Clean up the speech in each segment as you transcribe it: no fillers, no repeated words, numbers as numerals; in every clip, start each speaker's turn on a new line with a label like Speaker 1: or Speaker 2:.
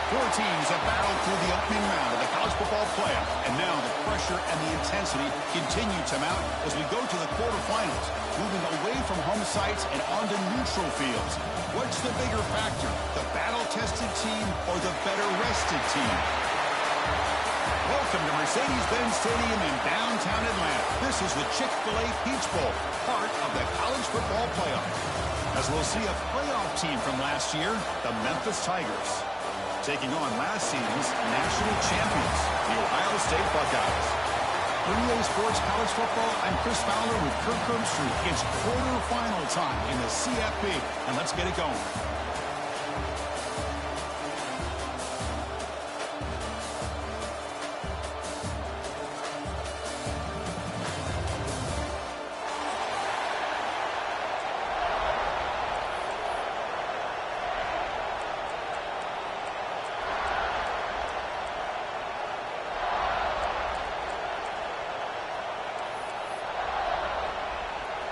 Speaker 1: Four teams have battled through the opening round of the college football playoff, and now the pressure and the intensity continue to mount as we go to the quarterfinals, moving away from home sites and onto neutral fields. What's the bigger factor, the battle-tested team or the better-rested team? Welcome to Mercedes-Benz Stadium in downtown Atlanta. This is the Chick-fil-A Peach Bowl, part of the college football playoff. As we'll see a playoff team from last year, the Memphis Tigers, taking on last season's national champions, the Ohio State Buckeyes. For EA Sports College Football, I'm Chris Fowler with Kirk Herbstreit. It's quarterfinal time in the CFP, and let's get it going.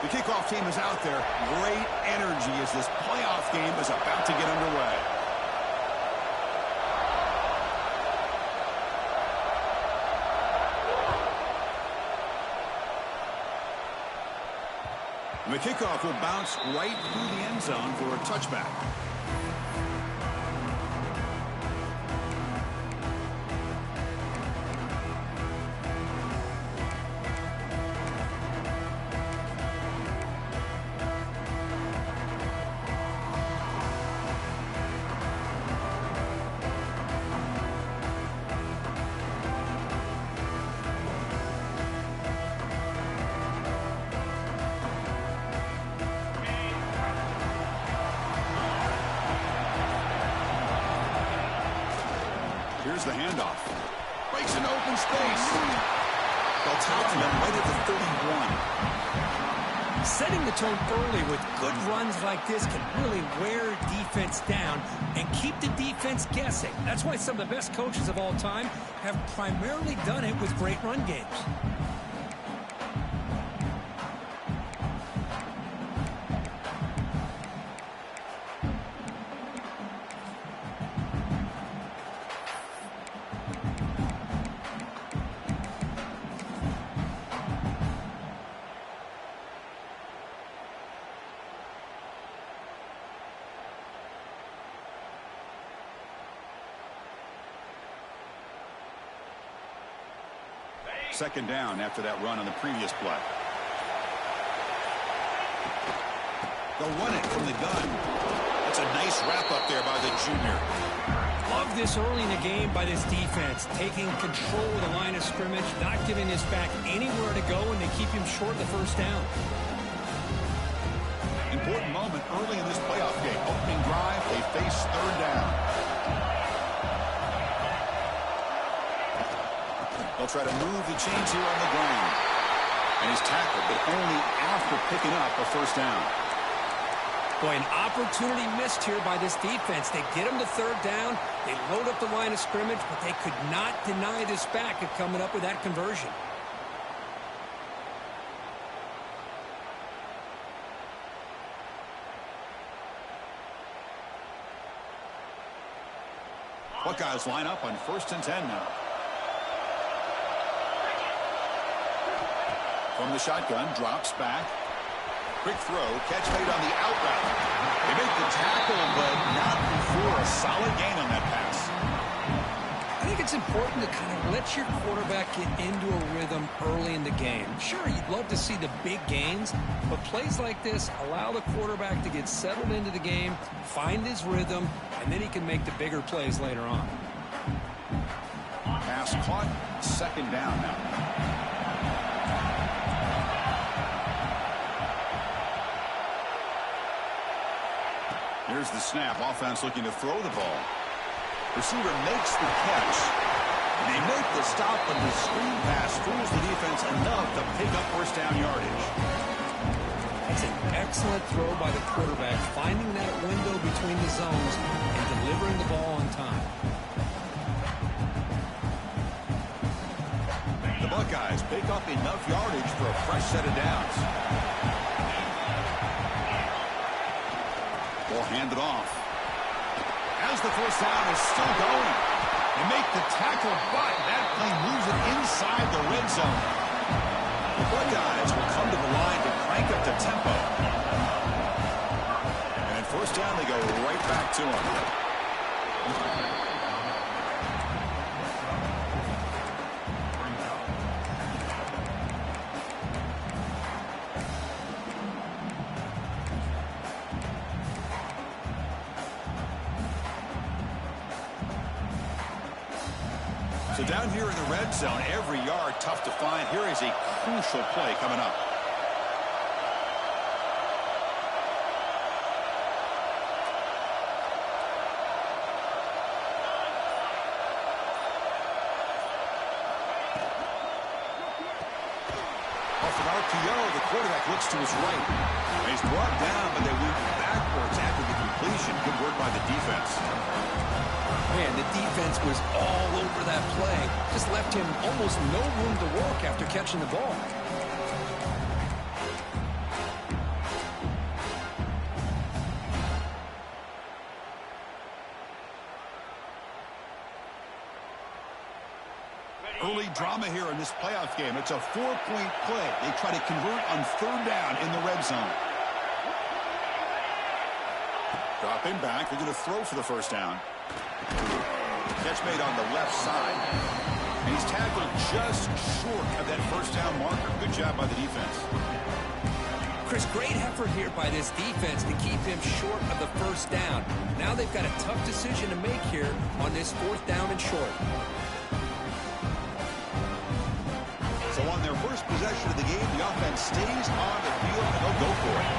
Speaker 1: The kickoff team is out there. Great energy as this playoff game is about to get underway. And the kickoff will bounce right through the end zone for a touchback. Here's the handoff. Breaks into open space. They'll tackle him right at the 31.
Speaker 2: Setting the tone early with good runs like this can really wear defense down and keep the defense guessing. That's why some of the best coaches of all time have primarily done it with great run games.
Speaker 1: Second down after that run on the previous play. They'll run it from the gun. That's a nice wrap up there by the junior.
Speaker 2: Love this early in the game by this defense, taking control of the line of scrimmage, not giving this back anywhere to go, and they keep him short of the first down.
Speaker 1: Important moment early in this playoff game. Opening drive, they face third down. They'll try to move the chains here on the ground. And he's tackled, but only after picking up a first down.
Speaker 2: Boy, an opportunity missed here by this defense. They get him to third down. They load up the line of scrimmage, but they could not deny this back of coming up with that conversion.
Speaker 1: Buckeyes line up on 1st and 10 now. From the shotgun, drops back. Quick throw, catch made on the out route. They make the tackle, but not before a solid gain on that pass.
Speaker 2: I think it's important to kind of let your quarterback get into a rhythm early in the game. Sure, you'd love to see the big gains, but plays like this allow the quarterback to get settled into the game, find his rhythm, and then he can make the bigger plays later on.
Speaker 1: Pass caught, second down now. Here's the snap. Offense looking to throw the ball. Receiver makes the catch. They make the stop, but the screen pass fools the defense enough to pick up first down yardage.
Speaker 2: That's an excellent throw by the quarterback, finding that window between the zones and delivering the ball on time.
Speaker 1: The Buckeyes pick up enough yardage for a fresh set of downs. Ball handed off. Has as the first down is still going. They make the tackle, but that play moves it inside the red zone. The Buckeyes will come to the line to crank up the tempo. And at first down, they go right back to him. So down here in the red zone, every yard tough to find. Here is a crucial play coming up. Off an RPO, the quarterback looks to his right. And he's brought down, but they move backwards after the completion. Good work by the defense.
Speaker 2: Man, the defense was all over that play. Just left him almost no room to work after catching the ball.
Speaker 1: Early drama here in this playoff game. It's a 4-point play. They try to convert on third down in the red zone. Dropping back. They're going to throw for the first down. Catch made on the left side. And he's tackled just short of that first down marker. Good job by the defense.
Speaker 2: Chris, great effort here by this defense to keep him short of the first down. Now they've got a tough decision to make here on this fourth down and short.
Speaker 1: So on their first possession of the game, the offense stays on the field and they'll go for it.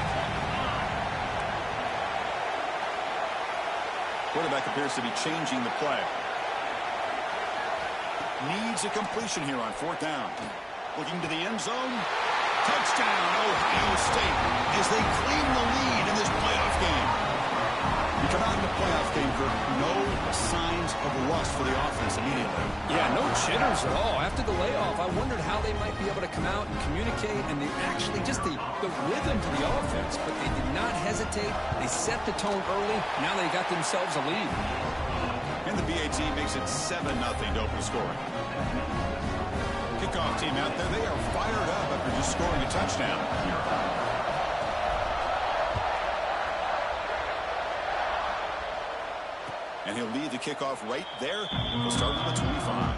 Speaker 1: Quarterback appears to be changing the play. Needs a completion here on fourth down. Looking to the end zone. Touchdown, Ohio State, as they claim the lead in this playoff game. You come out in the playoff game, Kirk, no signs of rust for the offense immediately.
Speaker 2: Yeah, no jitters at all. After the layoff, I wondered how they might be able to come out and communicate and actually just the rhythm to the offense. But they did not hesitate. They set the tone early. Now they got themselves a lead.
Speaker 1: And the BAT makes it 7-0 to open scoring. Kickoff team out there, they are fired up after just scoring a touchdown. And he'll lead the kickoff right there. He'll start with the 25.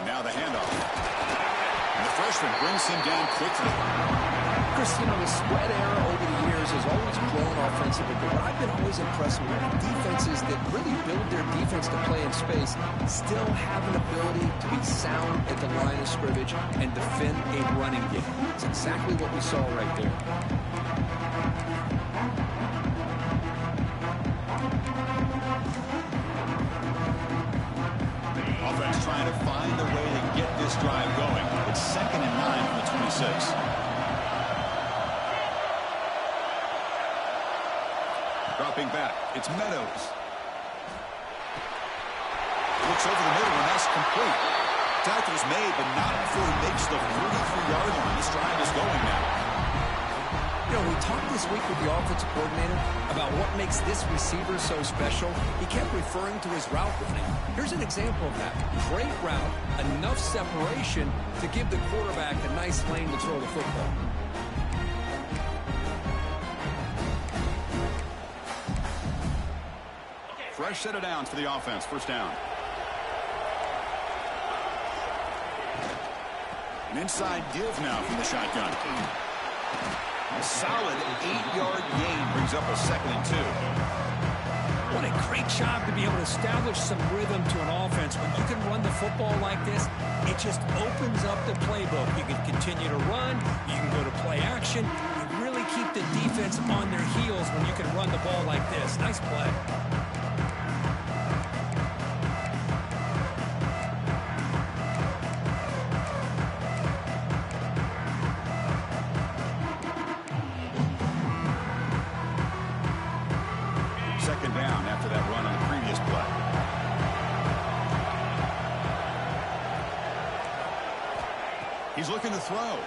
Speaker 1: Now the handoff. And the freshman brings him down quickly.
Speaker 2: Chris, you know, the spread era over the years has always grown offensively, but what I've been always impressed with defenses that really build their defense to play in space still have an ability to be sound at the line of scrimmage and defend a running game. It's exactly what we saw right there.
Speaker 1: Offense trying to find a way to get this drive going. It's 2nd and 9 from the 26. Dropping back. It's Meadows. Looks over the middle, and that's complete. Tackle's made, but not before he makes the 43-yard line. This drive is going now.
Speaker 2: You know, we talked this week with the offensive coordinator about what makes this receiver so special. He kept referring to his route running. Here's an example of that. Great route, enough separation to give the quarterback a nice lane to throw the football.
Speaker 1: Fresh set of downs for the offense. First down. An inside give now from the shotgun. A solid 8-yard gain brings up a 2nd and 2.
Speaker 2: What a great job to be able to establish some rhythm to an offense. When you can run the football like this, it just opens up the playbook. You can continue to run. You can go to play action. You really keep the defense on their heels when you can run the ball like this. Nice play.
Speaker 1: He's looking to throw.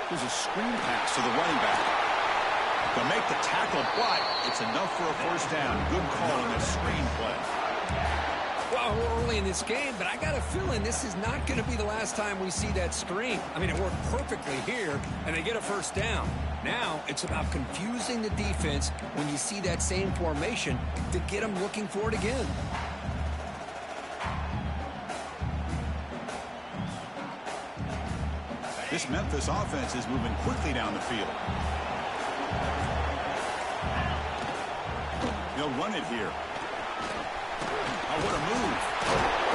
Speaker 1: There's a screen pass to the running back. To make the tackle, but it's enough for a first down. Good call on that screen play.
Speaker 2: Well, we're early in this game, but I got a feeling this is not going to be the last time we see that screen. I mean, it worked perfectly here, and they get a first down. Now, it's about confusing the defense when you see that same formation to get them looking for it again.
Speaker 1: This Memphis offense is moving quickly down the field. They'll run it here. Oh, what a move.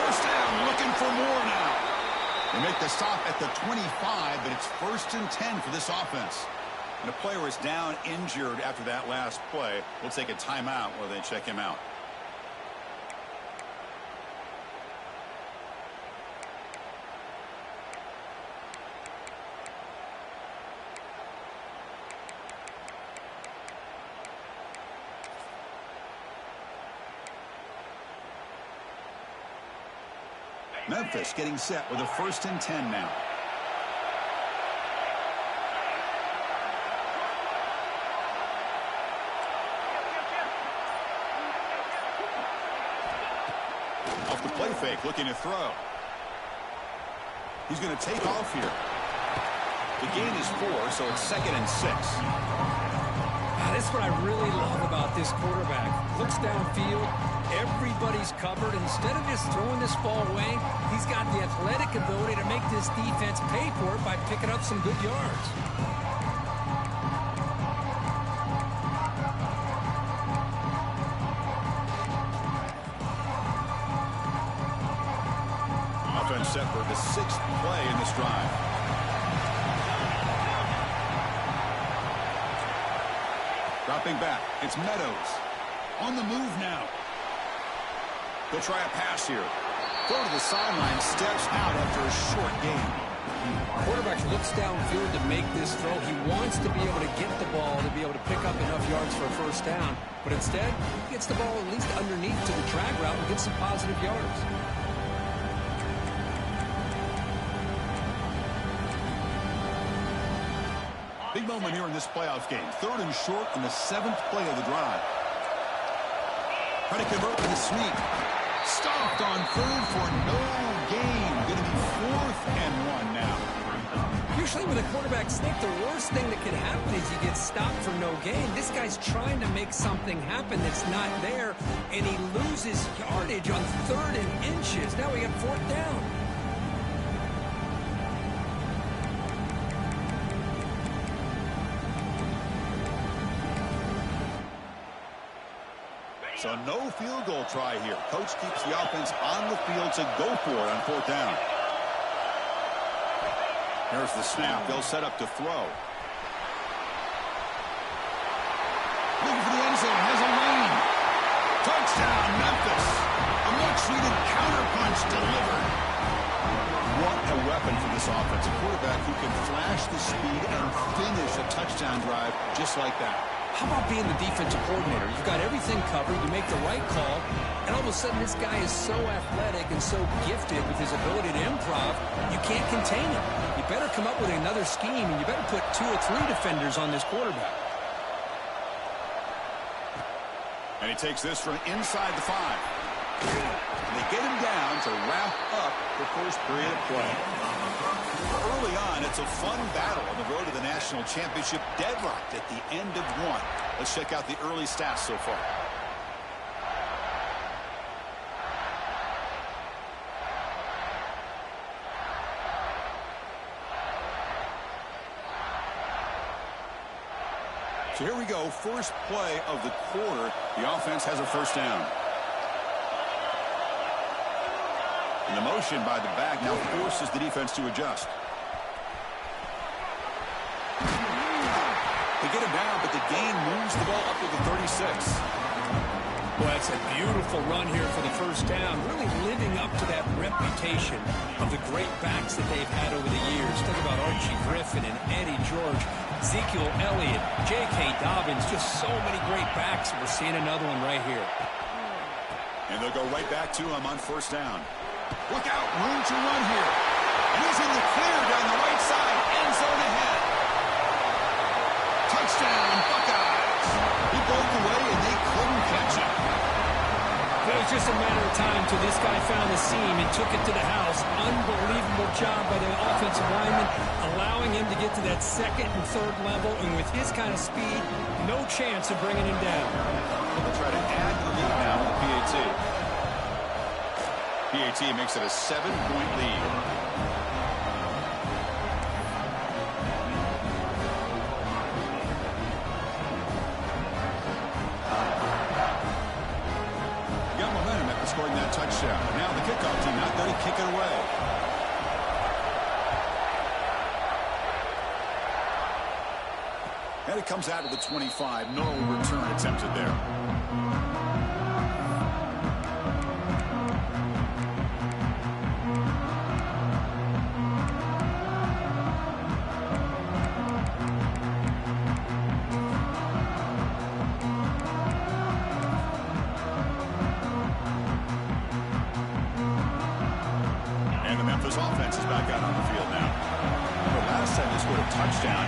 Speaker 1: First down, looking for more now. They make the stop at the 25, but it's 1st and 10 for this offense. And a player is down injured after that last play. We'll take a timeout while they check him out. Memphis getting set with a 1st and 10 now. Off the play fake, looking to throw. He's going to take off here. The gain is 4, so it's 2nd and 6.
Speaker 2: This is what I really love about this quarterback. Looks downfield, everybody's covered. Instead of just throwing this ball away, he's got the athletic ability to make this defense pay for it by picking up some good yards.
Speaker 1: Offense set for the 6th play in this drive. Dropping back, it's Meadows. On the move now. They'll try a pass here. Throw to the sideline, steps out after a short gain.
Speaker 2: Quarterback looks downfield to make this throw. He wants to be able to get the ball to be able to pick up enough yards for a first down. But instead, he gets the ball at least underneath to the drag route and gets some positive yards.
Speaker 1: Big moment here in this playoff game. 3rd and short on the 7th play of the drive. Trying to convert with a sneak. Stopped on 3rd for no gain. Going to be 4th and 1 now.
Speaker 2: Usually when a quarterback sneak, the worst thing that can happen is you get stopped for no gain. This guy's trying to make something happen that's not there, and he loses yardage on 3rd and inches. Now we got 4th down.
Speaker 1: So no field goal try here. Coach keeps the offense on the field to go for it on 4th down. Here's the snap. They'll set up to throw. Looking for the end zone. Has a lane. Touchdown, Memphis. A much-needed counterpunch delivered. What a weapon for this offense. A quarterback who can flash the speed and finish a touchdown drive just like that.
Speaker 2: How about being the defensive coordinator? You've got everything covered. You make the right call, and all of a sudden this guy is so athletic and so gifted with his ability to improv, you can't contain him. You better come up with another scheme, and you better put 2 or 3 defenders on this quarterback.
Speaker 1: And he takes this from inside the 5. And they get him down to wrap up the first period of play. Early on, it's a fun battle on the road to the national championship, deadlocked at the end of 1. Let's check out the early stats so far. So here we go, first play of the quarter. The offense has a first down. And the motion by the back now forces the defense to adjust. They get him down, but the gain moves the ball up to the 36.
Speaker 2: Well, that's a beautiful run here for the first down, really living up to that reputation of the great backs that they've had over the years. Think about Archie Griffin and Eddie George, Ezekiel Elliott, J.K. Dobbins, just so many great backs. We're seeing another one right here.
Speaker 1: And they'll go right back to him on first down. Look out, room to run here. And he's in the
Speaker 2: was just a matter of time till this guy found the seam and took it to the house. Unbelievable job by the offensive lineman, allowing him to get to that second and third level, and with his kind of speed, no chance of bringing him down.
Speaker 1: They'll try to add to the lead now with the PAT. PAT makes it a 7-point lead. Got momentum after scoring that touchdown. Now the kickoff team not going to kick it away. And it comes out of the 25. No return attempted there. And the Memphis offense is back out on the field now. The last time they scored a touchdown,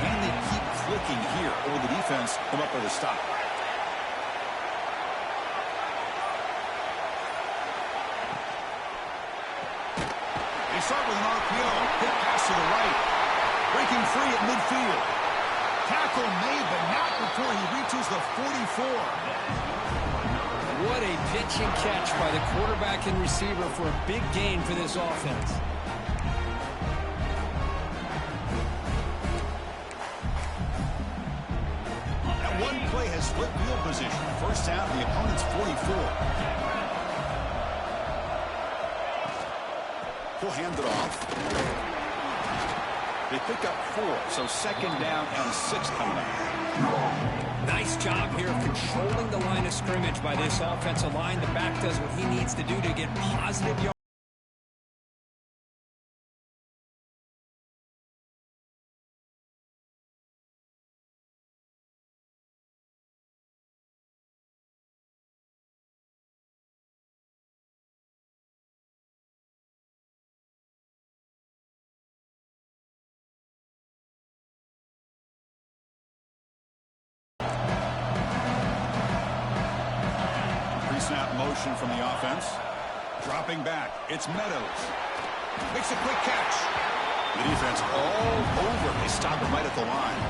Speaker 1: and they keep clicking here, or the defense come up with a stop. They start with an RPO. Hit pass to the right. Breaking free at midfield. Tackle made, but not before he reaches the 44.
Speaker 2: What a pitch and catch by the quarterback and receiver for a big gain for this offense.
Speaker 1: That one play has split field position. First down, the opponent's 44. He'll hand it off. They pick up 4, so second down and 6 coming up.
Speaker 2: Nice job here of controlling the line of scrimmage by this offensive line. The back does what he needs to do to get positive yards.
Speaker 1: Snap motion from the offense. Dropping back. It's Meadows. Makes a quick catch. The defense all over. They stop him right at the line.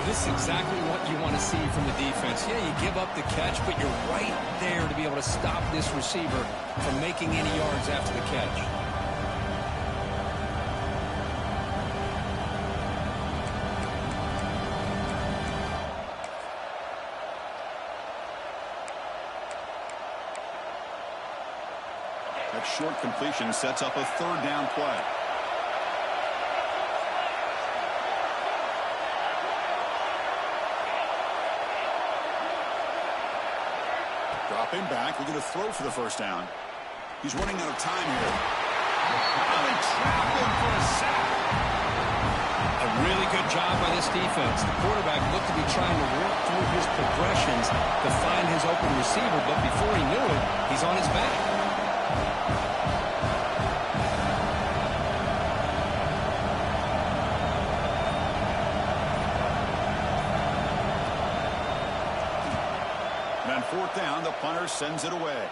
Speaker 2: This is exactly what you want to see from the defense. Yeah, you give up the catch, but you're right there to be able to stop this receiver from making any yards after the catch.
Speaker 1: That short completion sets up a third down play. Dropping back, looking to throw for the first down. He's running out of time here. Oh, they trap him for a sack.
Speaker 2: A really good job by this defense. The quarterback looked to be trying to work through his progressions to find his open receiver, but before he knew it, he's on his back.
Speaker 1: Fourth down, the punter sends it away.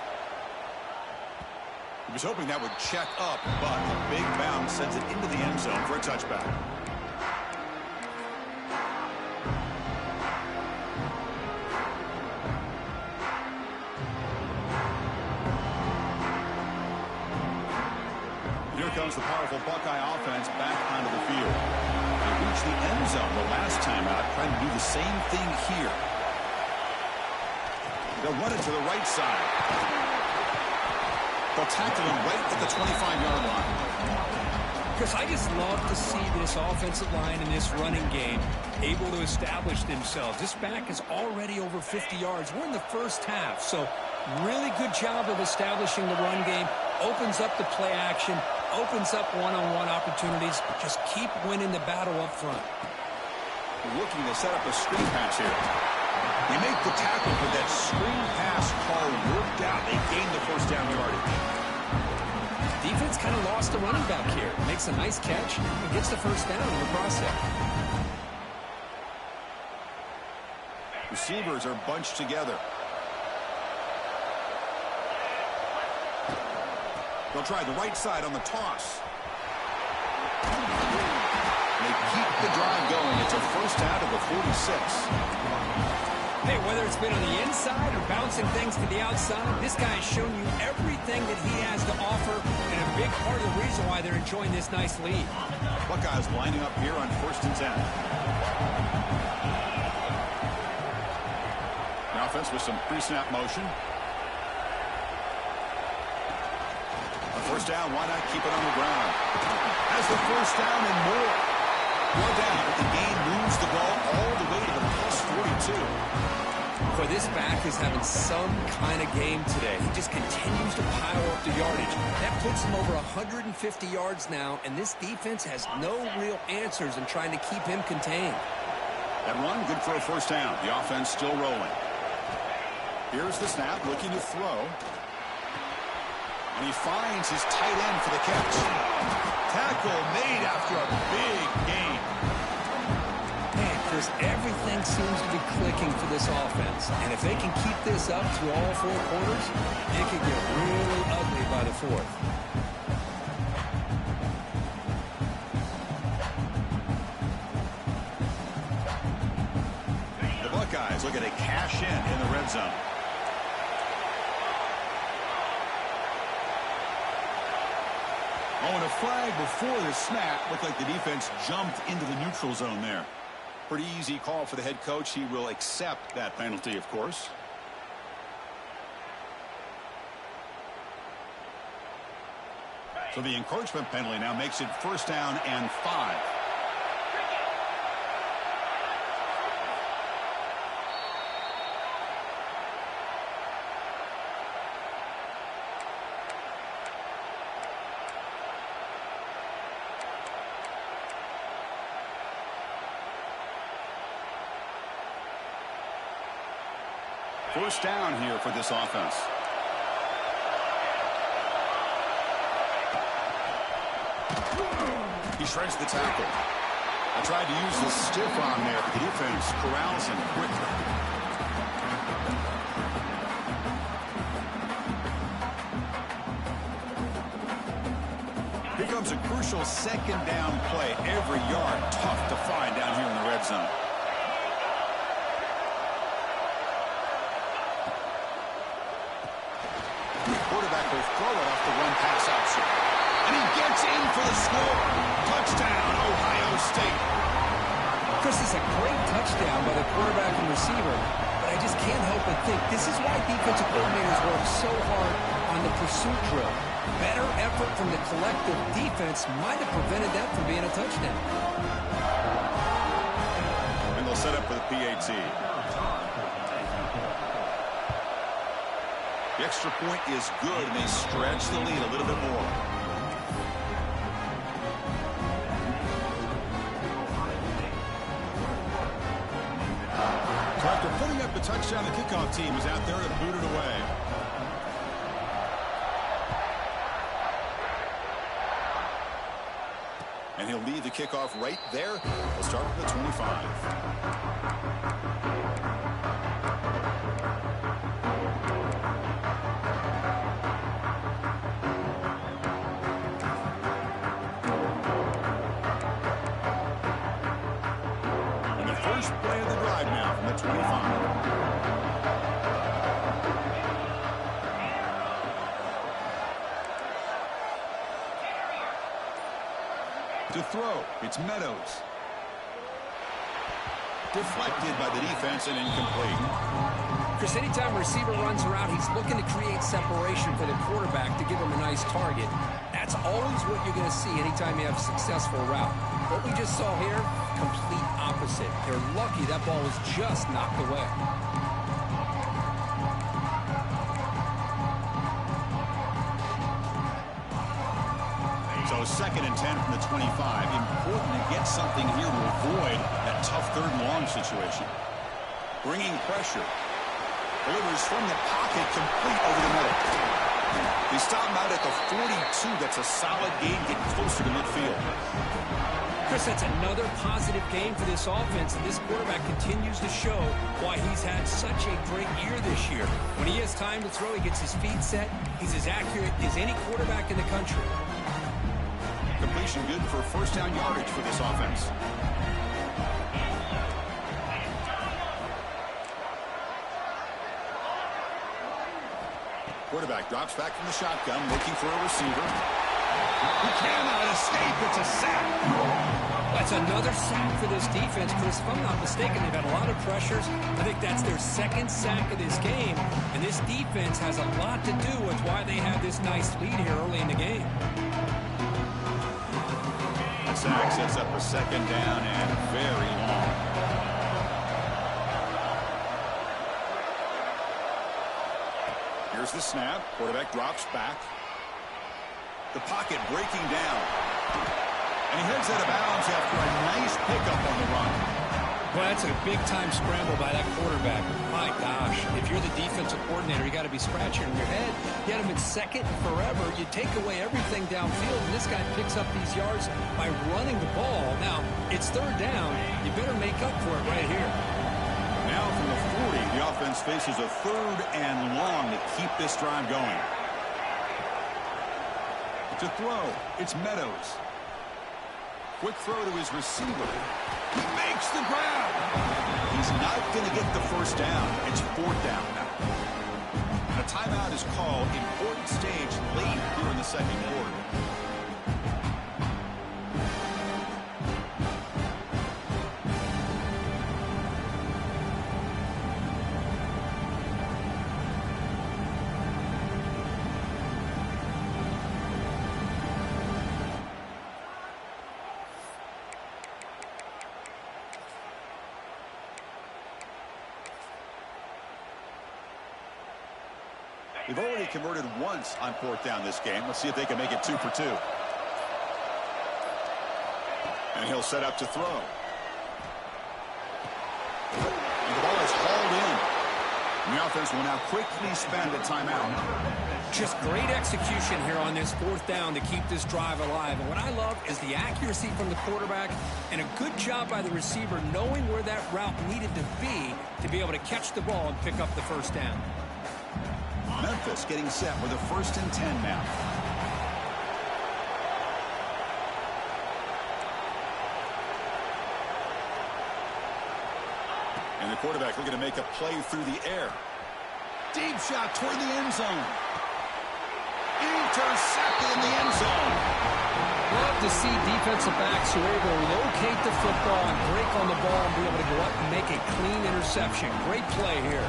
Speaker 1: He was hoping that would check up, but a big bounce sends it into the end zone for a touchback. Here comes the powerful Buckeye offense back onto the field. They reached the end zone the last time out, trying to do the same thing here. They'll run it to the right side. They'll tackle him right at the 25-yard line.
Speaker 2: Chris, I just love to see this offensive line in this running game able to establish themselves. This back is already over 50 yards. We're in the first half, so really good job of establishing the run game. Opens up the play action, opens up one-on-one opportunities. Just keep winning the battle up front.
Speaker 1: Looking to set up a screen pass here. They make the tackle, but that screen pass call worked out. They gained the first down yardage.
Speaker 2: Defense kind of lost the running back here. Makes a nice catch and gets the first down in the process.
Speaker 1: Receivers are bunched together. They'll try the right side on the toss. They keep the drive going. It's a first down to the 46.
Speaker 2: Hey, whether it's been on the inside or bouncing things to the outside, this guy has shown you everything that he has to offer, and a big part of the reason why they're enjoying this nice lead.
Speaker 1: Buckeyes lining up here on 1st and 10. Now offense with some pre-snap motion. On 1st down, why not keep it on the ground? Has the 1st down and more. Well down, but the game moves the ball all the way to the +42.
Speaker 2: Boy, this back is having some kind of game today. He just continues to pile up the yardage. That puts him over 150 yards now, and this defense has no real answers in trying to keep him contained.
Speaker 1: That run, good for a 1st down. The offense still rolling. Here's the snap, looking to throw. And he finds his tight end for the catch. Tackle made after a big gain.
Speaker 2: Man, Chris, everything seems to be clicking for this offense. And if they can keep this up through all 4 quarters, it could get really ugly by the 4th.
Speaker 1: The Buckeyes looking to cash in the red zone. Oh, and a flag before the snap. Looked like the defense jumped into the neutral zone there. Pretty easy call for the head coach. He will accept that penalty, of course. So the encouragement penalty now makes it 1st down and 5. First down here for this offense. He shreds the tackle. I tried to use the stiff arm there, but the defense corrals him quickly. Here comes a crucial 2nd down play. Every yard tough to find down here in the red zone. Quarterback will throw it off the one pass option. And he gets in for the score. Touchdown, Ohio State.
Speaker 2: Chris, is a great touchdown by the quarterback and receiver, but I just can't help but think this is why defensive coordinators work so hard on the pursuit drill. Better effort from the collective defense might have prevented that from being a touchdown.
Speaker 1: And they'll set up for the PAT. The extra point is good, and they stretch the lead a little bit more. So after putting up the touchdown, the kickoff team is out there to boot it away. And he'll lead the kickoff right there. We'll start with the 25. First play of the drive now from the 25. To throw, it's Meadows. Deflected by the defense and incomplete.
Speaker 2: Chris, anytime a receiver runs around, he's looking to create separation for the quarterback to give him a nice target. That's always what you're going to see anytime you have a successful route. What we just saw here, complete opposite. They're lucky that ball was just knocked away.
Speaker 1: So 2nd and 10 from the 25. Important to get something here to avoid that tough 3rd and long situation. Bringing pressure. Delivers from the pocket, complete over the middle. They stop him out at the 42. That's a solid gain, getting closer to midfield.
Speaker 2: Chris, that's another positive game for this offense, and this quarterback continues to show why he's had such a great year this year. When he has time to throw, he gets his feet set. He's as accurate as any quarterback in the country.
Speaker 1: Completion good for first down yardage for this offense. Quarterback drops back from the shotgun, looking for a receiver. He cannot escape. It's a sack.
Speaker 2: That's another sack for this defense, Chris. If I'm not mistaken, they've had a lot of pressures. I think that's their second sack of this game, and this defense has a lot to do with why they have this nice lead here early in the game.
Speaker 1: The sack sets up a second down and very long. Here's the snap. Quarterback drops back. The pocket breaking down. And he heads out of bounds after a nice pickup on the run.
Speaker 2: Well, that's a big-time scramble by that quarterback. My gosh, if you're the defensive coordinator, you got to be scratching your head. You had him in second and forever. You take away everything downfield, and this guy picks up these yards by running the ball. Now, it's third down. You better make up for it right here.
Speaker 1: Now from the 40, the offense faces a third and long to keep this drive going. To throw, it's Meadows. Quick throw to his receiver. He makes the grab. He's not going to get the first down. It's fourth down now. And a timeout is called. Important stage late here in the second quarter. They've already converted once on fourth down this game. Let's see if they can make it 2 for 2. And he'll set up to throw. And the ball is hauled in. And the offense will now quickly spend a timeout.
Speaker 2: Just great execution here on this fourth down to keep this drive alive. And what I love is the accuracy from the quarterback and a good job by the receiver knowing where that route needed to be able to catch the ball and pick up the first down.
Speaker 1: Memphis getting set with a 1st and 10 now. And the quarterback looking to make a play through the air. Deep shot toward the end zone. Intercepted in the end zone.
Speaker 2: Love to see defensive backs who are able to locate the football and break on the ball and be able to go up and make a clean interception. Great play here.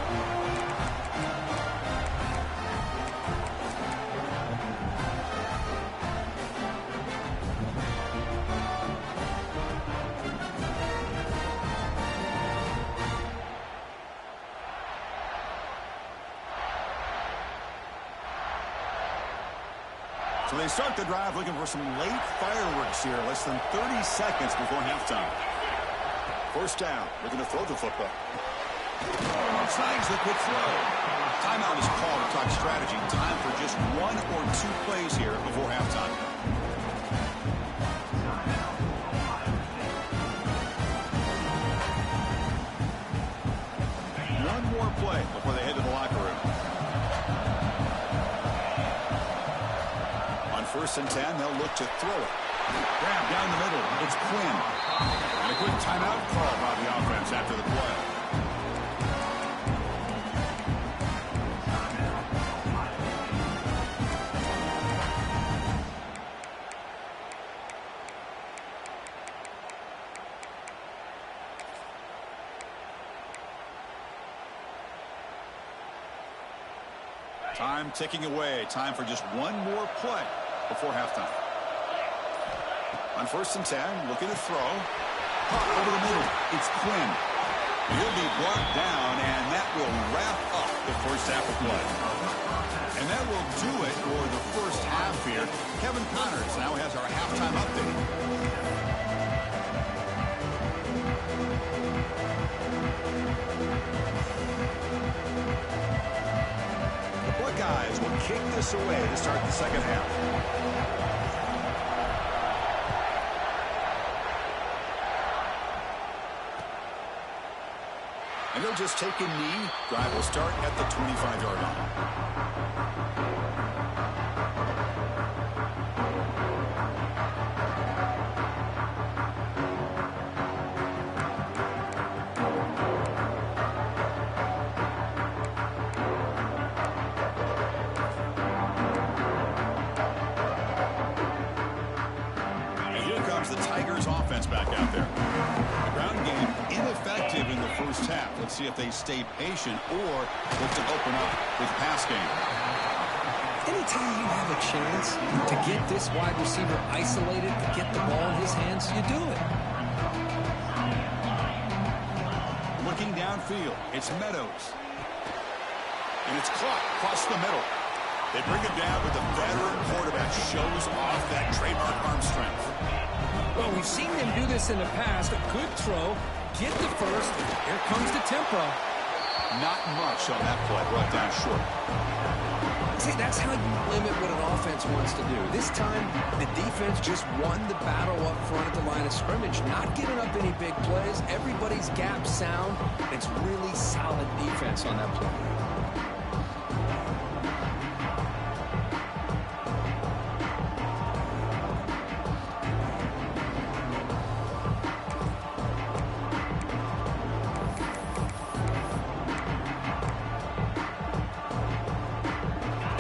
Speaker 1: So they start the drive looking for some late fireworks here, less than 30 seconds before halftime. First down, looking to throw the football. Snags the quick throw. Timeout is called to talk strategy. Time for just 1 or 2 plays here before halftime. One more play before they head to the locker room. On 1st and 10, they'll look to throw it. Grab down the middle. It's Quinn. And a quick timeout call by the offense after the play. Time ticking away. Time for just one more play before halftime. On 1st and 10, looking to throw. Caught over the middle. It's Quinn. He'll be brought down, and that will wrap up the first half of play. And that will do it for the first half here. Kevin Connors now has our halftime update. Buckeyes will kick this away to start the second half. And they'll just take a knee. Drive will start at the 25-yard line. The Tigers offense back out there. The ground game ineffective in the first half. Let's see if they stay patient or look to open up with pass game.
Speaker 2: Anytime you have a chance to get this wide receiver isolated, to get the ball in his hands, you do it.
Speaker 1: Looking downfield, it's Meadows. And it's caught across the middle. They bring him down, but the veteran quarterback shows off that trademark arm strength.
Speaker 2: Well, we've seen them do this in the past. A good throw, get the first. Here comes the tempo.
Speaker 1: Not much on that play, brought down short.
Speaker 2: See, that's how you limit what an offense wants to do. This time, the defense just won the battle up front at the line of scrimmage, not giving up any big plays. Everybody's gap sound. It's really solid defense on that play.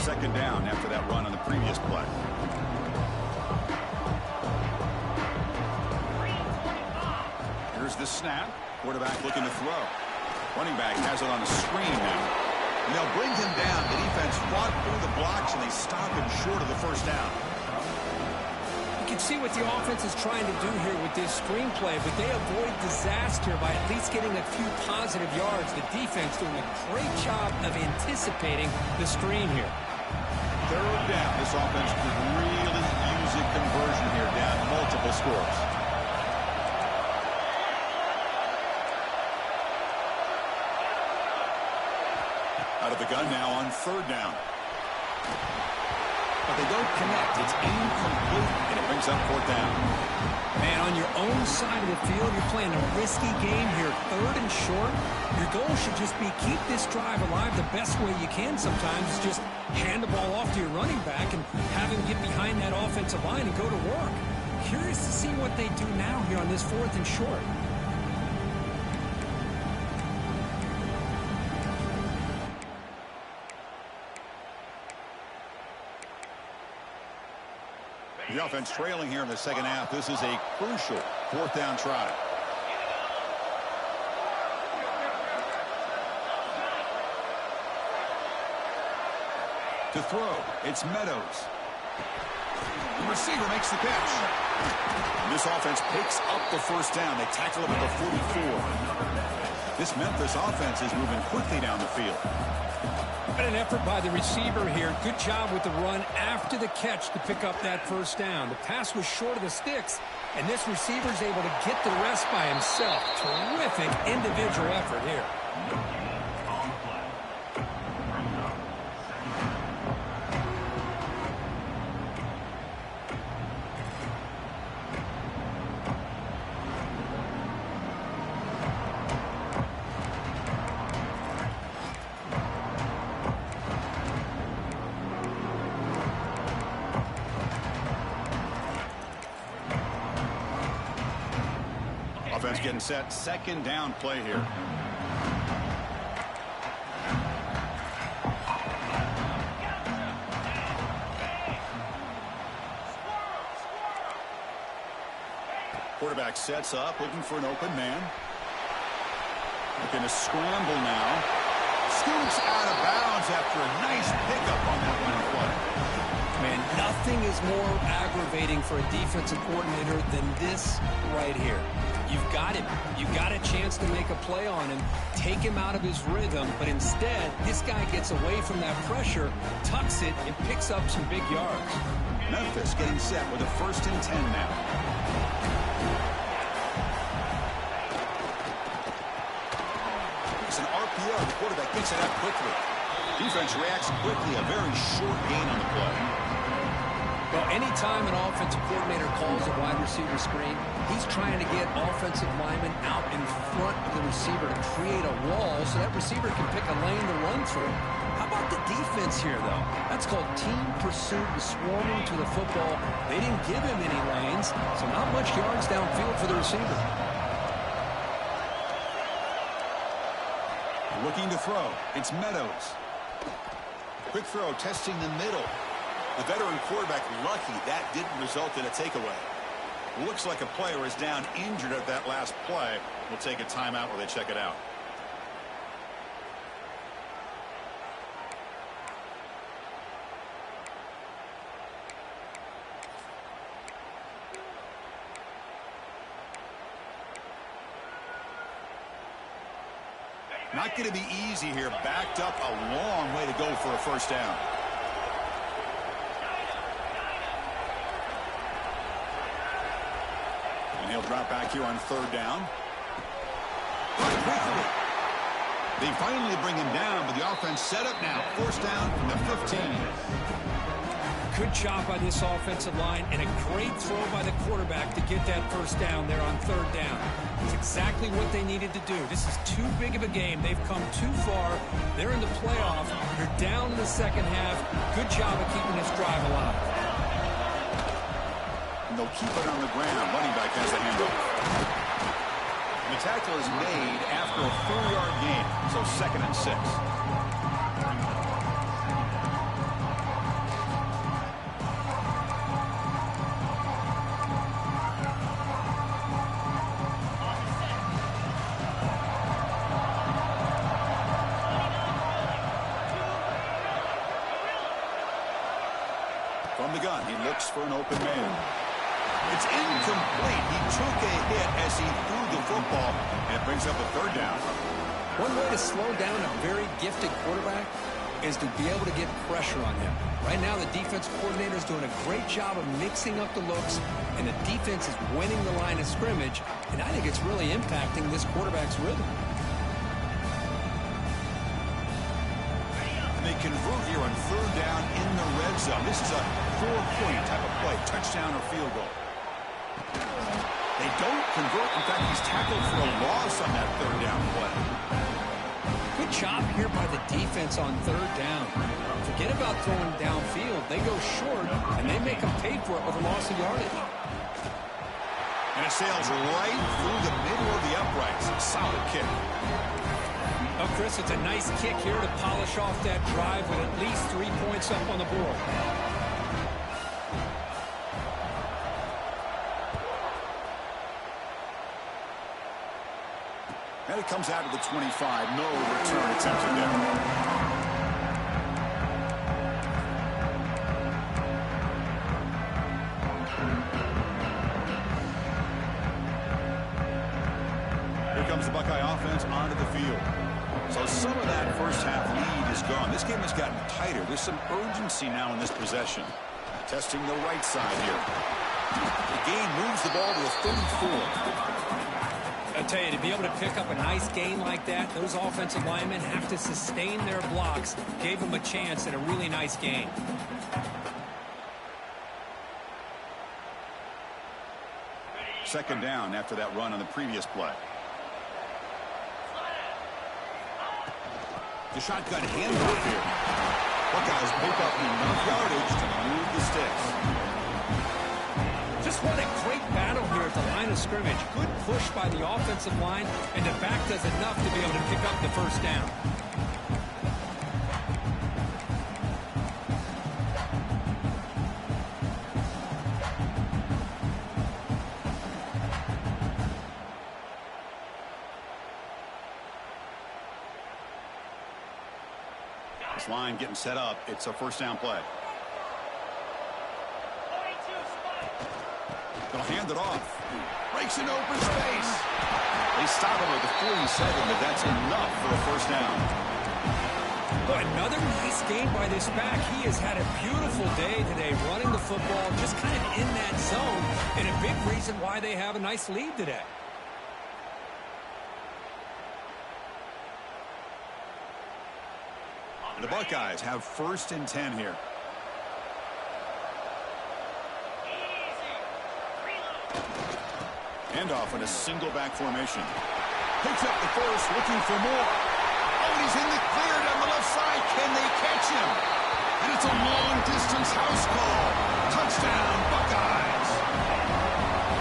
Speaker 1: Second down after that run on the previous play. Here's the snap. Quarterback looking to throw. Running back has it on a screen now. And they'll bring him down. The defense fought through the blocks, and they stop him short of the first down.
Speaker 2: You can see what the offense is trying to do here with this screenplay, but they avoid disaster by at least getting a few positive yards. The defense doing a great job of anticipating the screen here.
Speaker 1: Third down. This offense could really use a conversion here, down multiple scores. Out of the gun now on third down. But they don't connect. It's incomplete, and it brings up fourth down.
Speaker 2: Man, on your own side of the field, you're playing a risky game here. Third and short. Your goal should just be keep this drive alive the best way you can sometimes. Is just hand the ball off to your running back and have him get behind that offensive line and go to work. Curious to see what they do now here on this fourth and short.
Speaker 1: The offense trailing here in the second half. This is a crucial fourth down try. To throw, it's Meadows. The receiver makes the catch. And this offense picks up the first down. They tackle him at the 44. This Memphis offense is moving quickly down the field.
Speaker 2: What an effort by the receiver here. Good job with the run after the catch to pick up that first down. The pass was short of the sticks, and this receiver's able to get the rest by himself. Terrific individual effort here.
Speaker 1: Offense getting set. Second down play here. Quarterback sets up, looking for an open man. Looking to scramble now. Scoots out of bounds after a nice pickup on that running play.
Speaker 2: Man, nothing is more aggravating for a defensive coordinator than this right here. You've got him. You've got a chance to make a play on him, take him out of his rhythm, but instead, this guy gets away from that pressure, tucks it, and picks up some big yards.
Speaker 1: Memphis getting set with a 1st and 10 now. It's an RPO. The quarterback gets it out quickly. Defense reacts quickly. A very short gain on the play.
Speaker 2: Well, anytime an offensive coordinator calls a wide receiver screen, he's trying to get offensive linemen out in front of the receiver to create a wall so that receiver can pick a lane to run through. How about the defense here, though? That's called team pursuit and swarming to the football. They didn't give him any lanes, so not much yards downfield for the receiver.
Speaker 1: Looking to throw. It's Meadows. Quick throw, testing the middle. The veteran quarterback lucky that didn't result in a takeaway. Looks like a player is down injured at that last play. We'll take a timeout while they check it out. Not going to be easy here. Backed up a long way to go for a first down. And he'll drop back here on third down. Quickly. They finally bring him down, but the offense set up now. First down from the 15.
Speaker 2: Good job by this offensive line and a great throw by the quarterback to get that first down there on third down. It's exactly what they needed to do. This is too big of a game. They've come too far. They're in the playoff. You're down in the second half. Good job of keeping this drive alive.
Speaker 1: And they'll keep it on the ground. Running back has the handoff. The tackle is made after a 4-yard gain, so 2nd and 6. From the gun, he looks for an open man. It's incomplete. He took a hit as he threw the football, and it brings up a third down.
Speaker 2: One way to slow down a very gifted quarterback is to be able to get pressure on him. Right now, the defense coordinator is doing a great job of mixing up the looks, and the defense is winning the line of scrimmage, and I think it's really impacting this quarterback's rhythm.
Speaker 1: They convert here on third down in the red zone. This is a 4-point type of play, touchdown or field goal. They don't convert. In fact, he's tackled for a loss on that third down play.
Speaker 2: Good job here by the defense on third down. Forget about throwing downfield. They go short, and they make them pay for it with a loss of yardage.
Speaker 1: And it sails right through the middle of the uprights. Solid kick.
Speaker 2: Oh, Chris, it's a nice kick here to polish off that drive with at least 3 points up on the board.
Speaker 1: And it comes out of the 25. No return attempted there. Comes the Buckeye offense onto the field. So some of that first half lead is gone. This game has gotten tighter. There's some urgency now in this possession. Testing the right side here. The game moves the ball to a 34.
Speaker 2: I tell you, to be able to pick up a nice gain like that, those offensive linemen have to sustain their blocks. Gave them a chance at a really nice gain.
Speaker 1: Second down after that run on the previous play. The shotgun handoff here. Buckeyes pick up enough yardage to move the sticks.
Speaker 2: Just what a great battle here at the line of scrimmage. Good push by the offensive line, and the back does enough to be able to pick up the first down.
Speaker 1: This line getting set up. It's a first down play. They'll hand it off. Breaks into open space. They stop him at the 47, but that's enough for a first down.
Speaker 2: Boy, another nice game by this back. He has had a beautiful day today running the football, just kind of in that zone, and a big reason why they have a nice lead today.
Speaker 1: The Buckeyes have 1st and 10 here. Handoff in a single back formation. Picks up the first, looking for more. Oh, he's in the clear down the left side. Can they catch him? And it's a long-distance house call. Touchdown, Buckeyes.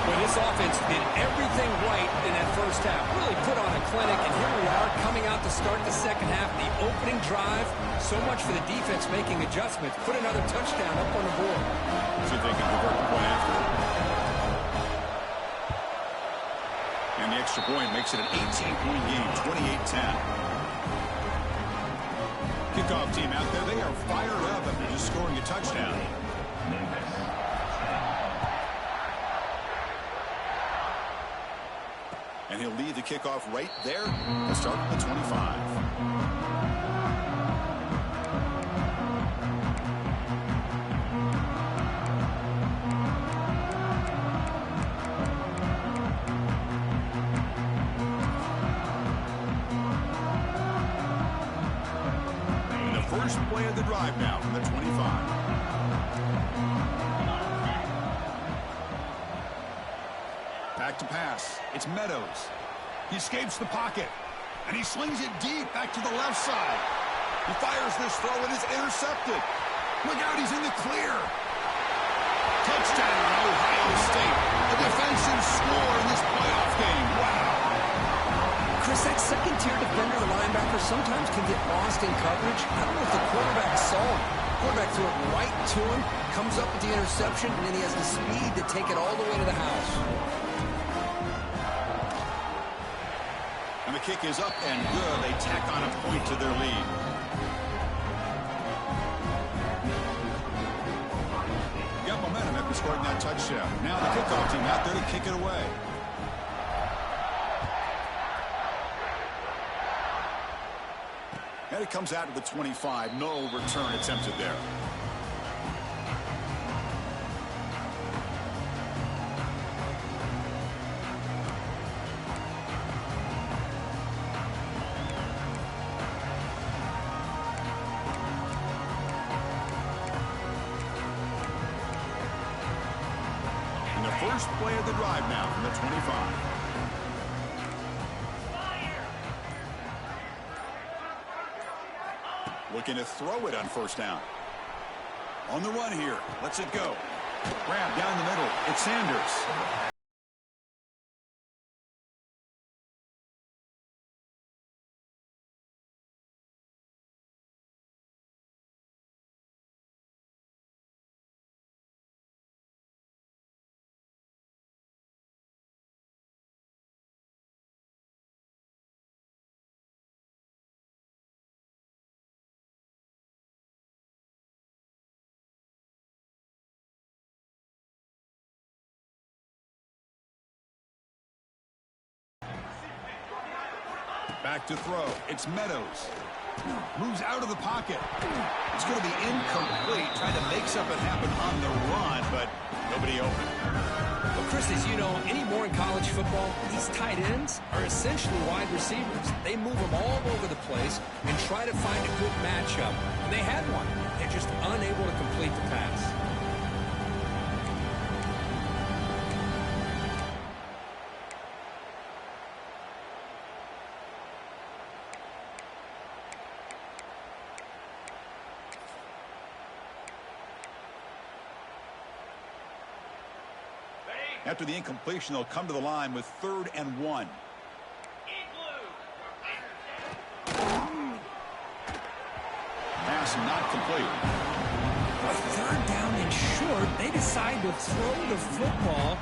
Speaker 2: Well, this offense did everything right in that first half. Really put on a clinic, and here we are coming out to start the second half. The opening drive, so much for the defense making adjustments. Put another touchdown up on the board.
Speaker 1: See if they can convert the point after. And the extra point makes it an 18-point game, 28-10. Kickoff team out there, they are fired up after just scoring a touchdown. And he'll lead the kickoff right there to start at the 25. First play of the drive now from the 25. Back to pass. It's Meadows. He escapes the pocket. And he slings it deep back to the left side. He fires this throw and is intercepted. Look out, he's in the clear. Touchdown, Ohio State. A defensive score in this playoff game. Wow.
Speaker 2: Chris, that second-tier defender, the linebacker, sometimes can get lost in coverage. I don't know if the quarterback saw him. The quarterback threw it right to him, comes up with the interception, and then he has the speed to take it all the way to the house.
Speaker 1: And the kick is up and good. They tack on a point to their lead. Got momentum after scoring that touchdown. Now the kickoff team out there to kick it away. And it comes out to the 25. No return attempted there. And the first play of the drive now from the 25. Looking to throw it on first down. On the run here. Lets it go. Grab down the middle. It's Sanders. Back to throw. It's Meadows. Moves out of the pocket. It's going to be incomplete. Trying to make something happen on the run, but nobody open.
Speaker 2: Well, Chris, as you know, anymore in college football, these tight ends are essentially wide receivers. They move them all over the place and try to find a good matchup. And they had one. They're just unable to complete the pass.
Speaker 1: After the incompletion, they'll come to the line with 3rd and 1. Pass not complete.
Speaker 2: With 3rd down and short, they decide to throw the football,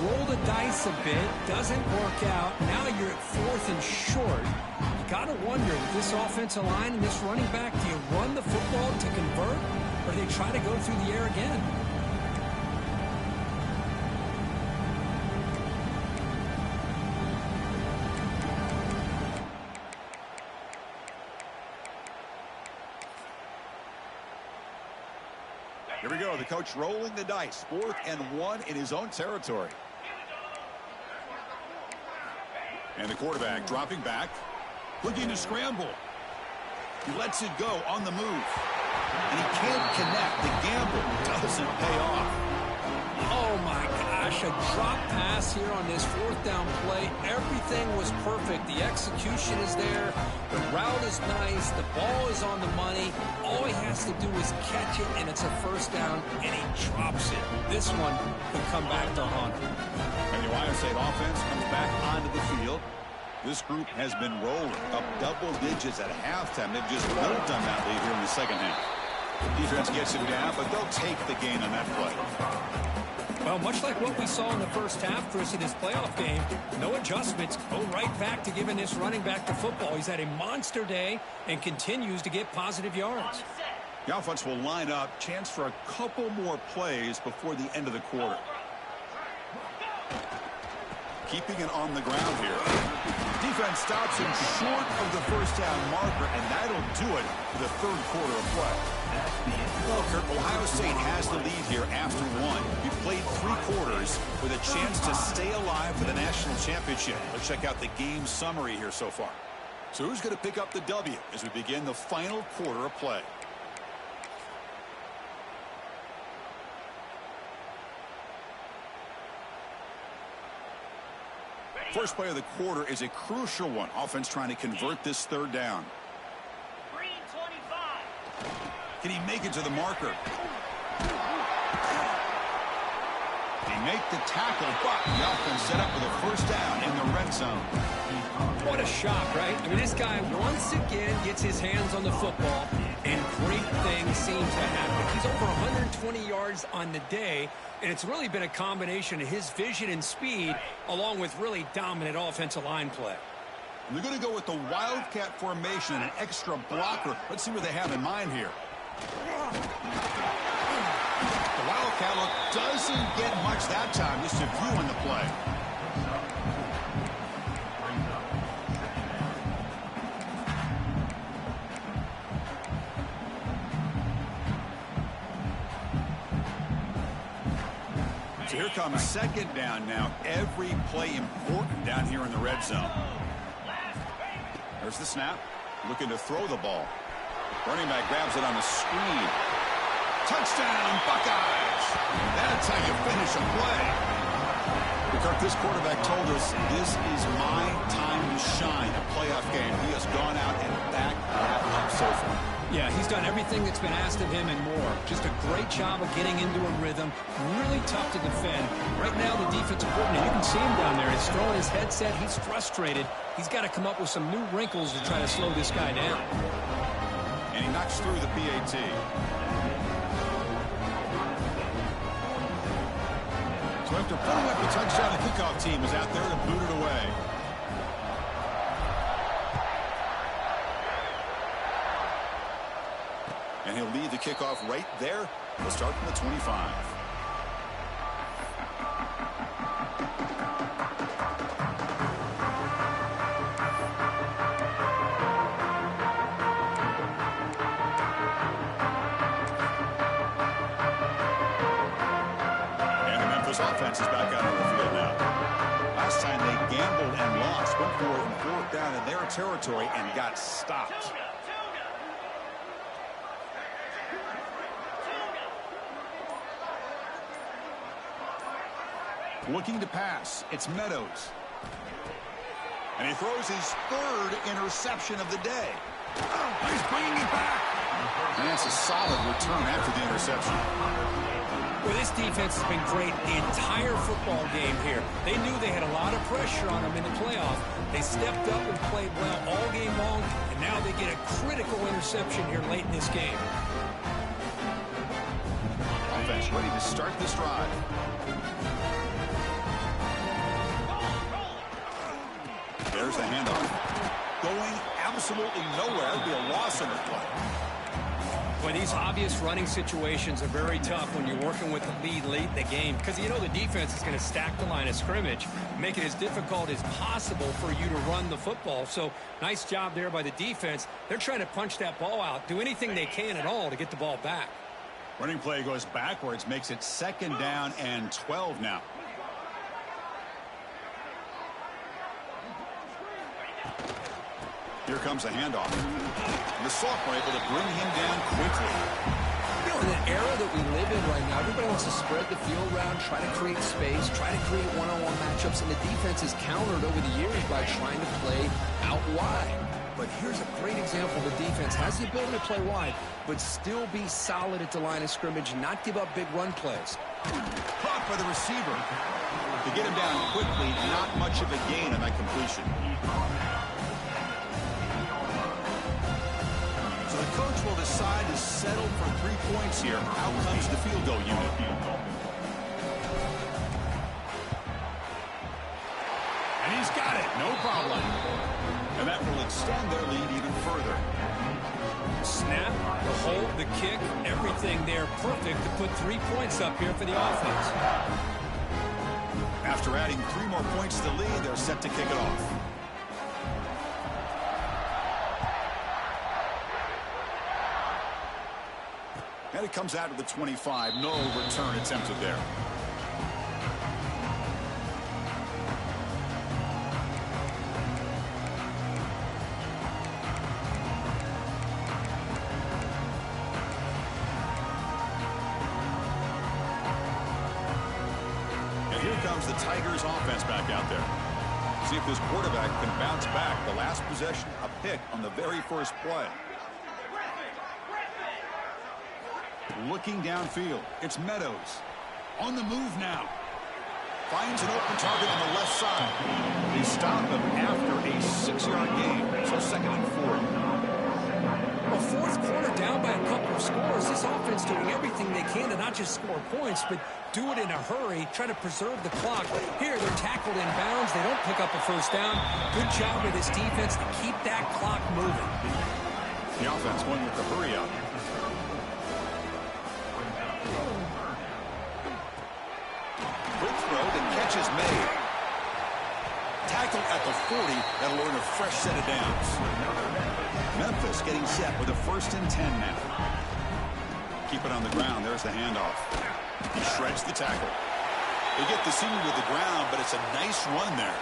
Speaker 2: roll the dice a bit, doesn't work out. Now you're at 4th and short. You got to wonder, with this offensive line and this running back, do you run the football to convert, or do they try to go through the air again?
Speaker 1: Here we go. The coach rolling the dice. 4th and 1 in his own territory. And the quarterback dropping back, looking to scramble. He lets it go on the move. And he can't connect. The gamble doesn't pay off.
Speaker 2: Oh, my gosh, a drop pass here on this fourth down play. Everything was perfect. The execution is there. The route is nice. The ball is on the money. All he has to do is catch it, and it's a first down, and he drops it. This one could come back to haunt him.
Speaker 1: And the Ohio State offense comes back onto the field. This group has been rolling up double digits at halftime. They've just built on that lead here in the second half. Defense gets it down, but they'll take the gain on that play.
Speaker 2: Well, much like what we saw in the first half, Chris, in this playoff game, no adjustments. Go right back to giving this running back to football. He's had a monster day and continues to get positive yards.
Speaker 1: The offense will line up. Chance for a couple more plays before the end of the quarter. Keeping it on the ground here. Defense stops him short of the first down marker, and that'll do it for the third quarter of play. Well, Kirk, Ohio State has the lead here after one. We've played 3 quarters with a chance to stay alive for the national championship. Let's check out the game summary here so far. So who's going to pick up the W as we begin the final quarter of play? First play of the quarter is a crucial one. Offense trying to convert this third down. Can he make it to the marker? He make the tackle, but the offense set up with a first down in the red zone.
Speaker 2: What a shot, right? I mean, this guy once again gets his hands on the football, and great things seem to happen. He's over 120 yards on the day, and it's really been a combination of his vision and speed, along with really dominant offensive line play.
Speaker 1: And they're going to go with the Wildcat formation and an extra blocker. Let's see what they have in mind here. The Wildcat look doesn't get much that time. Just a few on the play. So here comes second down now. Every play important down here in the red zone. There's the snap. Looking to throw the ball. Running back grabs it on the screen. Touchdown, Buckeyes! That's how you finish a play. Kirk, this quarterback told us this is my time to shine. A playoff game. He has gone out and backed that up so far.
Speaker 2: Yeah, he's done everything that's been asked of him and more. Just a great job of getting into a rhythm. Really tough to defend. Right now, the defensive coordinator, you can see him down there. He's throwing his headset. He's frustrated. He's got to come up with some new wrinkles to try to slow this guy down.
Speaker 1: And he knocks through the PAT. So after putting up the touchdown, the kickoff team is out there to boot it away. And he'll lead the kickoff right there. We'll start from the 25. And the Memphis offense is back out on the field now. Last time they gambled and lost, went for it and fourth down in their territory and got stopped. Looking to pass. It's Meadows. And he throws his third interception of the day. Oh, he's bringing it back. And that's a solid return after the interception.
Speaker 2: Well, this defense has been great the entire football game here. They knew they had a lot of pressure on them in the playoff. They stepped up and played well all game long, and now they get a critical interception here late in this game.
Speaker 1: Offense ready to start this drive. There's the handoff. Going absolutely nowhere. That would be a loss in the play.
Speaker 2: Well, these obvious running situations are very tough when you're working with the lead late in the game because you know the defense is going to stack the line of scrimmage, make it as difficult as possible for you to run the football. So nice job there by the defense. They're trying to punch that ball out, do anything they can at all to get the ball back.
Speaker 1: Running play goes backwards, makes it second down and 12 now. The Here comes a handoff. And the sophomore able to bring him down quickly.
Speaker 2: You know, in the era that we live in right now, everybody wants to spread the field around, try to create space, try to create one-on-one matchups, and the defense is countered over the years by trying to play out wide. But here's a great example. The defense has the ability to play wide, but still be solid at the line of scrimmage and not give up big run plays.
Speaker 1: Caught by the receiver. To get him down quickly, not much of a gain on that completion. So the coach will decide to settle for 3 points here. Out comes the field goal unit. And he's got it. No problem. And that will extend their lead even further.
Speaker 2: Snap, the hold, the kick, everything there perfect to put 3 points up here for the offense.
Speaker 1: After adding 3 more points to the lead, they're set to kick it off. And it comes out of the 25. No return attempted there. The Tigers offense back out there. See if this quarterback can bounce back. The last possession, a pick on the very first play. Looking downfield, it's Meadows. On the move now. Finds an open target on the left side. They stop him after a 6-yard gain. So 2nd and 4.
Speaker 2: Well, fourth quarter down by a couple of scores. This offense doing everything they can to not just score points, but do it in a hurry, try to preserve the clock. Here, they're tackled in bounds. They don't pick up a first down. Good job with this defense to keep that clock moving.
Speaker 1: The offense going with the hurry up. Quick throw, the catch is made. Tackled at the 40. That'll earn a fresh set of downs. Memphis getting set with a 1st and 10 now. Keep it on the ground. There's the handoff. He shreds the tackle. They get the senior to the ground, but it's a nice run there.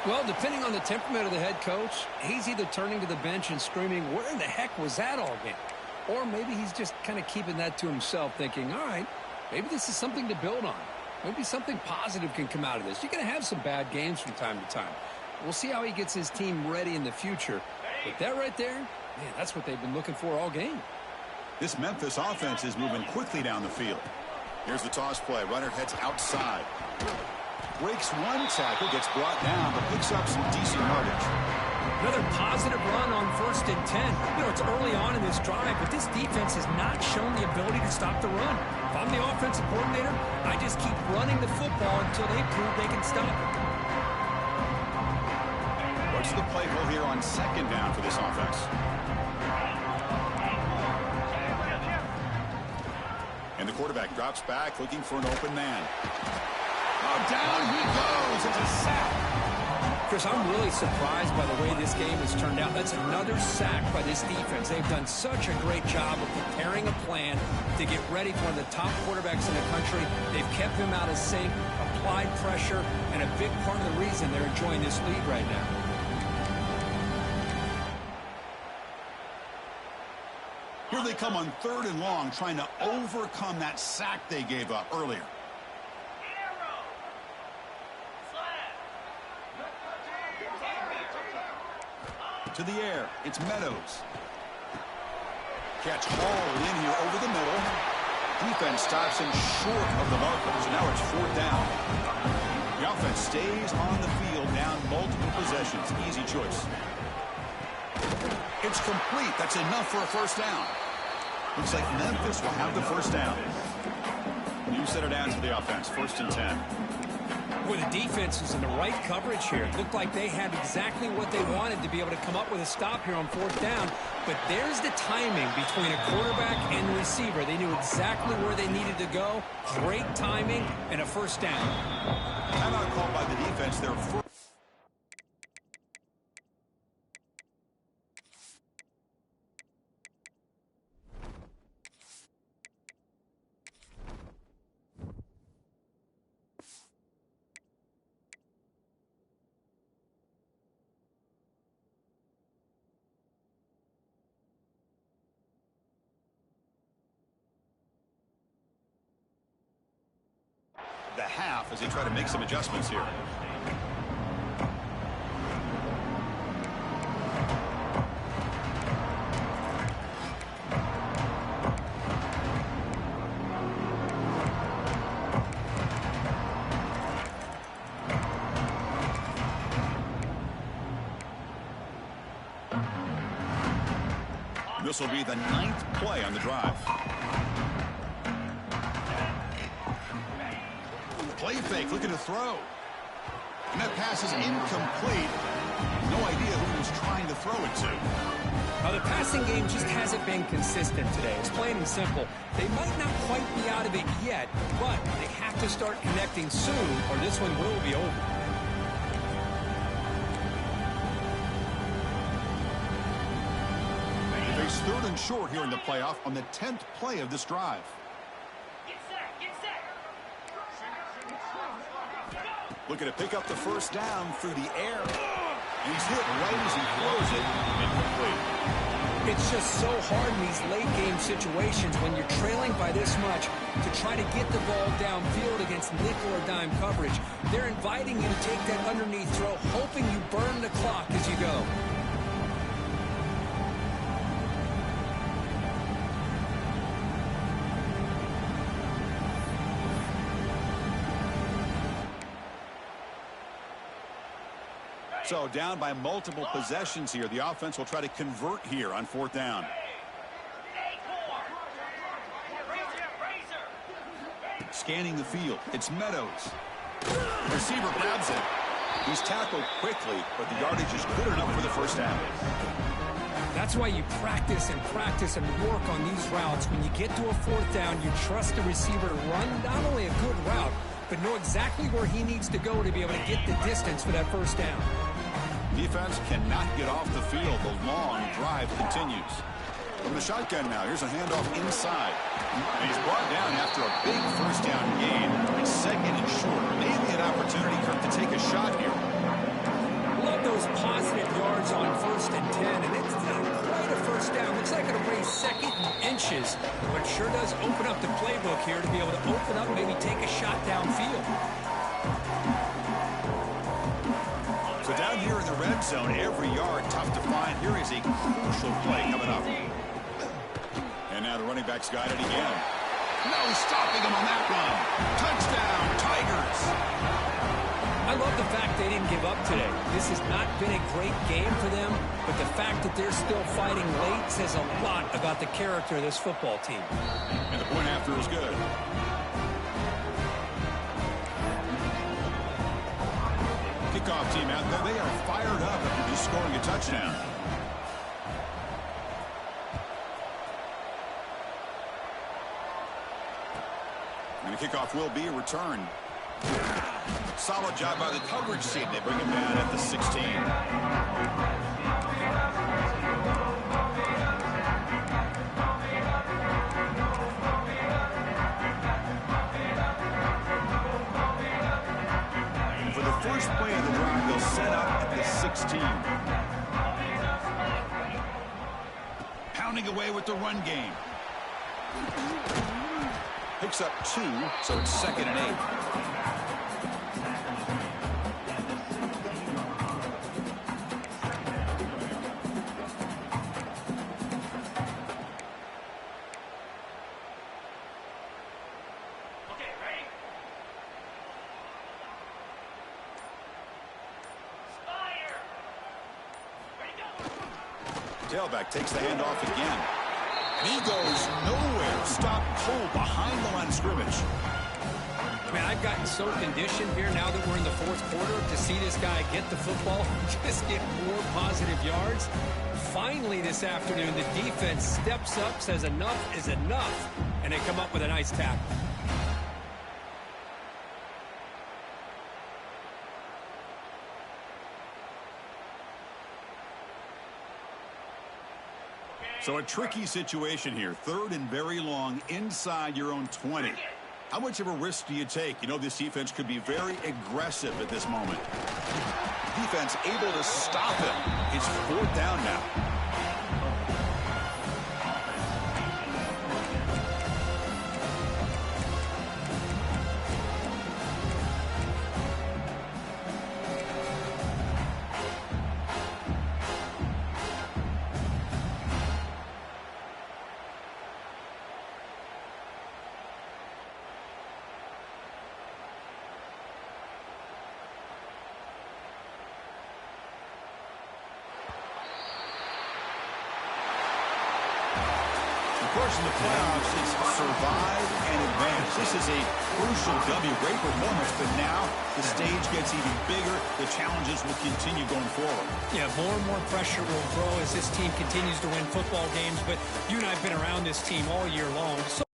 Speaker 2: Well, depending on the temperament of the head coach, he's either turning to the bench and screaming, where in the heck was that all game? Or maybe he's just kind of keeping that to himself, thinking, all right, maybe this is something to build on. Maybe something positive can come out of this. You're going to have some bad games from time to time. We'll see how he gets his team ready in the future. But that right there, man, that's what they've been looking for all game.
Speaker 1: This Memphis offense is moving quickly down the field. Here's the toss play. Runner heads outside. Breaks one tackle, gets brought down, but picks up some decent yardage.
Speaker 2: Another positive run on 1st and 10. You know, it's early on in this drive, but this defense has not shown the ability to stop the run. If I'm the offensive coordinator, I just keep running the football until they prove they can stop it.
Speaker 1: What's the play call here on 2nd down for this offense? And the quarterback drops back, looking for an open man. Oh, down he goes. It's a sack.
Speaker 2: Chris, I'm really surprised by the way this game has turned out. That's another sack by this defense. They've done such a great job of preparing a plan to get ready for one of the top quarterbacks in the country. They've kept him out of sync, applied pressure, and a big part of the reason they're enjoying this lead right now.
Speaker 1: Here they come on 3rd and long, trying to overcome that sack they gave up earlier. To the air, it's Meadows. Catch hauled in here over the middle. Defense stops him short of the marker, so now it's 4th down. The offense stays on the field, down multiple possessions. Easy choice. It's complete. That's enough for a 1st down. Looks like Memphis will have the 1st down. New set of downs for the offense. 1st and 10.
Speaker 2: Boy, the defense was in the right coverage here. It looked like they had exactly what they wanted to be able to come up with a stop here on 4th down. But there's the timing between a quarterback and the receiver. They knew exactly where they needed to go. Great timing and a 1st down.
Speaker 1: Timeout called by the defense. Their first. half as they try to make some adjustments here. This will be the 9th play on the drive. Play fake, looking to throw. And that pass is incomplete. No idea who he was trying to throw it to.
Speaker 2: The passing game just hasn't been consistent today. It's plain and simple. They might not quite be out of it yet, but they have to start connecting soon or this one will be over.
Speaker 1: It's 3rd and short here in the playoff on the 10th play of this drive. Looking to pick up the first down through the air. And he's hit right as he throws it. Incomplete.
Speaker 2: It's just so hard in these late game situations when you're trailing by this much to try to get the ball downfield against nickel or dime coverage. They're inviting you to take that underneath throw, hoping you burn the clock as you go.
Speaker 1: So down by multiple possessions here. The offense will try to convert here on 4th down. Scanning the field. It's Meadows. The receiver grabs it. He's tackled quickly, but the yardage is good enough for the first down.
Speaker 2: That's why you practice and practice and work on these routes. When you get to a 4th down, you trust the receiver to run not only a good route, but know exactly where he needs to go to be able to get the distance for that first down.
Speaker 1: Defense cannot get off the field. The long drive continues. From the shotgun now, here's a handoff inside. And he's brought down after a big first down gain. It's 2nd and short. Maybe an opportunity, Kirk, to take a shot here.
Speaker 2: Love those positive yards on 1st and 10, and it's not quite a first down. Looks like it'll raise 2nd and inches, but it sure does open up the playbook here to be able to open up, maybe take a shot downfield.
Speaker 1: So down here in the red zone, every yard tough to find. Here is a crucial play coming up. And now the running back's got it again. No stopping him on that run. Touchdown, Tigers.
Speaker 2: I love the fact they didn't give up today. This has not been a great game for them, but the fact that they're still fighting late says a lot about the character of this football team.
Speaker 1: And the point after is good. Kickoff team out there. They are fired up after just scoring a touchdown. And the kickoff will be a return. Solid job by the coverage team. They bring him down at the 16. For the first play of the drive, they'll set up at the 16. Pounding away with the run game. Picks up 2, so it's 2nd and 8. Tailback takes the handoff again. And he goes nowhere. Stop cold behind the line of scrimmage.
Speaker 2: Man, I've gotten so conditioned here now that we're in the 4th quarter to see this guy get the football and just get more positive yards. Finally this afternoon, the defense steps up, says enough is enough, and they come up with a nice tackle.
Speaker 1: So a tricky situation here. 3rd and very long inside your own 20. How much of a risk do you take? You know, this defense could be very aggressive at this moment. Defense able to stop it. It's 4th down now. course, in the playoffs, it's survive and advance. This is a crucial W. Great performance, but now the stage gets even bigger. The challenges will continue going forward.
Speaker 3: Yeah, more and more pressure will grow as this team continues to win football games, but you and I have been around this team all year long. So